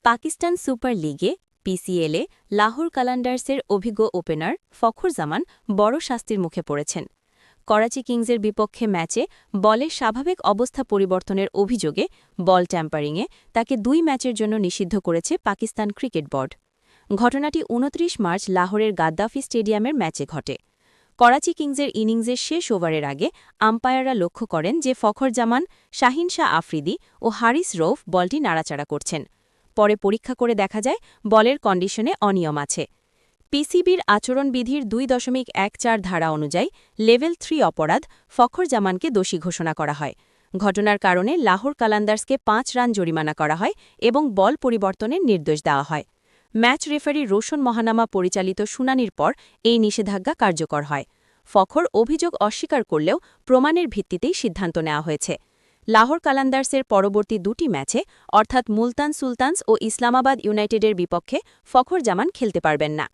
Pakistan super লিগে পিসিএলে লাহোর কালান্ডার্সের অভিজ্ঞ opener ফখর জামান বড় শাস্তির মুখে পড়েছেন। করাচি কিংসের বিপক্ষে ম্যাচে বলের স্বাভাবিক অবস্থা পরিবর্তনের অভিযোগে বল ট্যাম্পারিংয়ে তাকে ২ ম্যাচের জন্য নিষিদ্ধ করেছে পাকিস্তান ক্রিকেট বোর্ড। ঘটনাটি ২৯ মার্চ লাহোরের গাদ্দাফি স্টেডিয়ামের ম্যাচে ঘটে। করাচি কিংসের ইনিংসের শেষ ওভারের আগে আম্পায়াররা লক্ষ্য করেন যে ফখর জামান, শাহিন শাহ আফ্রিদি ও হারিস রৌফ বলটি নাড়াচাড়া করছেন। পরে পরীক্ষা করে দেখা যায় বলের কন্ডিশনে অনিয়ম আছে। পিসিবির আচরণবিধির ২.১৪ ধারা অনুযায়ী লেভেল ৩ অপরাধ ফখর জামানকে দোষী ঘোষণা করা হয়। ঘটনার কারণে লাহোর কালান্দার্সকে ৫ রান জরিমানা করা হয় এবং বল পরিবর্তনের নির্দেশ দেওয়া হয়। ম্যাচ রেফারি রোশন মহানামা পরিচালিত শুনানির পর এই নিষেধাজ্ঞা কার্যকর হয়। ফখর অভিযোগ অস্বীকার করলেও প্রমাণের ভিত্তিতেই সিদ্ধান্ত নেওয়া হয়েছে। লাহোর কালান্দার্সের পরবর্তী ২টি ম্যাচে অর্থাৎ মুলতান সুলতানস ও ইসলামাবাদ ইউনাইটেডের বিপক্ষে ফখর জামান খেলতে পারবেন না।